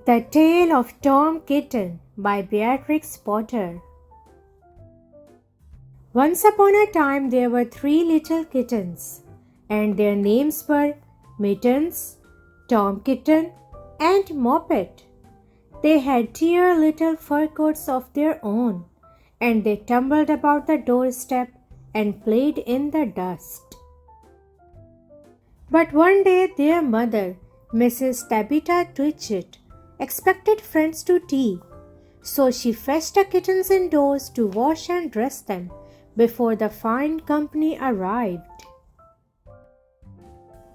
The Tale of Tom Kitten by Beatrix Potter. Once upon a time there were 3 little kittens, and their names were Mittens, Tom Kitten, and Moppet. They had dear little fur coats of their own, and they tumbled about the doorstep and played in the dust. But one day their mother, Mrs. Tabitha Twitchit, expected friends to tea, so she fetched the kittens indoors to wash and dress them before the fine company arrived.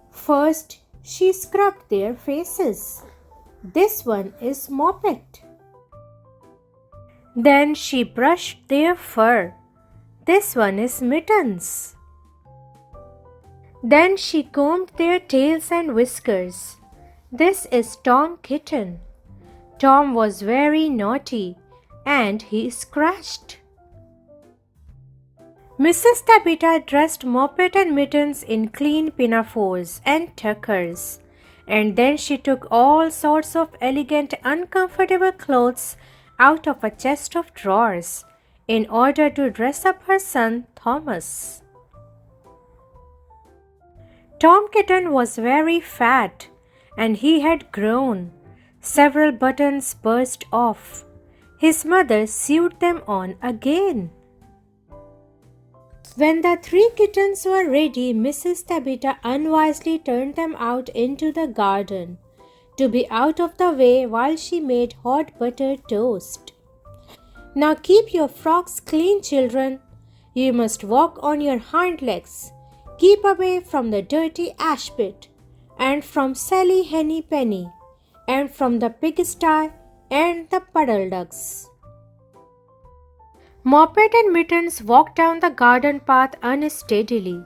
First, she scrubbed their faces. This one is Moppet. Then she brushed their fur. This one is Mittens. Then she combed their tails and whiskers. This is Tom Kitten. Tom was very naughty and he scratched. Mrs. Tabitha dressed Moppet and Mittens in clean pinafores and tuckers, and then she took all sorts of elegant, uncomfortable clothes out of a chest of drawers in order to dress up her son Thomas. Tom Kitten was very fat and he had grown. Several buttons burst off. His mother sewed them on again. When the 3 kittens were ready, Mrs. Tabitha unwisely turned them out into the garden to be out of the way while she made hot buttered toast. Now keep your frocks clean, children. You must walk on your hind legs. Keep away from the dirty ash pit, and from Sally Henny Penny, and from the pigsty and the puddle ducks. Moppet and Mittens walked down the garden path unsteadily.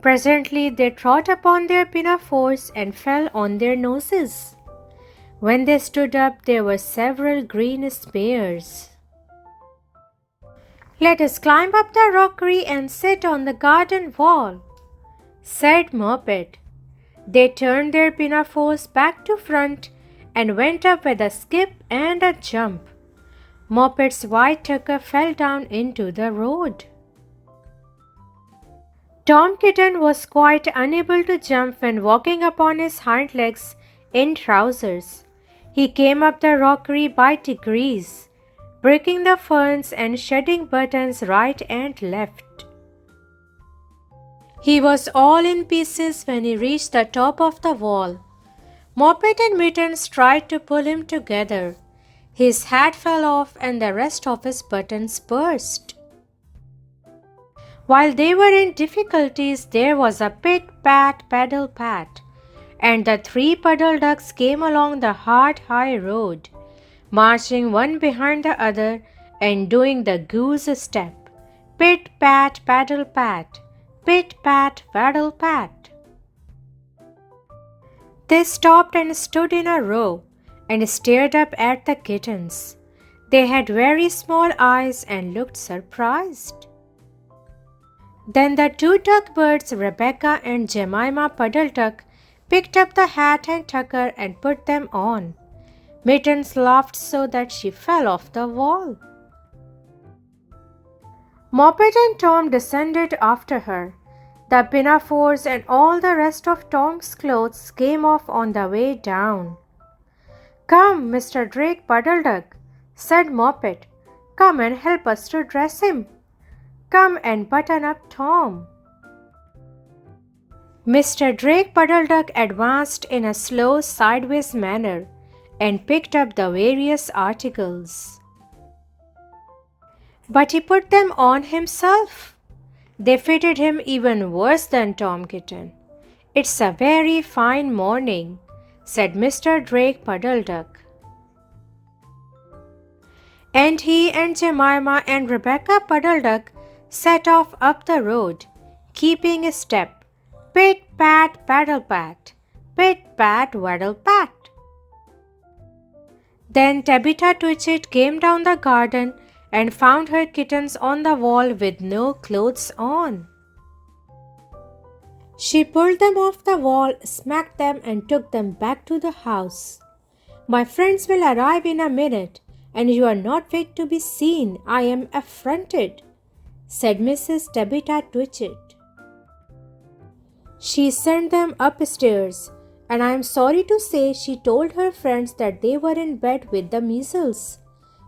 Presently they trod upon their pinafores and fell on their noses. When they stood up, there were several green spears. "Let us climb up the rockery and sit on the garden wall," said Moppet. They turned their pinafores back to front and went up with a skip and a jump. Moppet's white tucker fell down into the road. Tom Kitten was quite unable to jump when walking upon his hind legs in trousers. He came up the rockery by degrees, breaking the ferns and shedding buttons right and left. He was all in pieces when he reached the top of the wall. Moppet and Mittens tried to pull him together. His hat fell off and the rest of his buttons burst. While they were in difficulties, there was a pit-pat, paddle-pat, and the 3 puddle ducks came along the hard, high road, marching one behind the other and doing the goose step. Pit-pat, paddle-pat, pit-pat, paddle-pat. They stopped and stood in a row and stared up at the kittens. They had very small eyes and looked surprised. Then the 2 duck birds, Rebecca and Jemima Puddle Duck, picked up the hat and tucker and put them on. Mittens laughed so that she fell off the wall. Moppet and Tom descended after her. The pinafores and all the rest of Tom's clothes came off on the way down. "Come, Mr. Drake Puddle Duck," said Moppet. "Come and help us to dress him. Come and button up Tom." Mr. Drake Puddle Duck advanced in a slow sideways manner and picked up the various articles. But he put them on himself. They fitted him even worse than Tom Kitten. "It's a very fine morning," said Mr. Drake Puddle Duck. And he and Jemima and Rebecca Puddle Duck set off up the road, keeping a step. Pit-pat, paddle-pat, pit-pat, waddle-pat. Then Tabitha Twitchit came down the garden and found her kittens on the wall with no clothes on. She pulled them off the wall, smacked them, and took them back to the house. My friends will arrive in a minute, and you are not fit to be seen. I am affronted, said Mrs. Tabitha Twitchit. She sent them upstairs, and I am sorry to say she told her friends that they were in bed with the measles,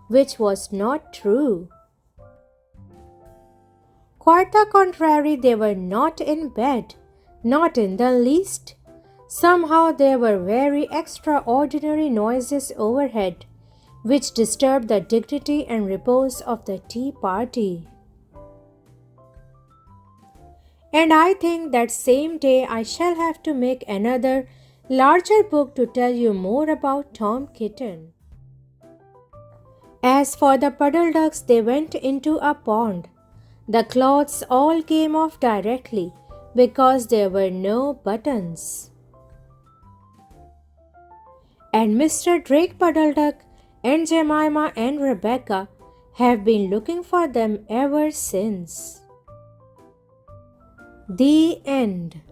which was not true. Quite the contrary, they were not in bed, not in the least. Somehow there were very extraordinary noises overhead, which disturbed the dignity and repose of the tea party. And I think that same day I shall have to make another larger book to tell you more about Tom Kitten. As for the puddle ducks, they went into a pond. The clothes all came off directly because there were no buttons. And Mr. Drake Puddle Duck and Jemima and Rebecca have been looking for them ever since. The end.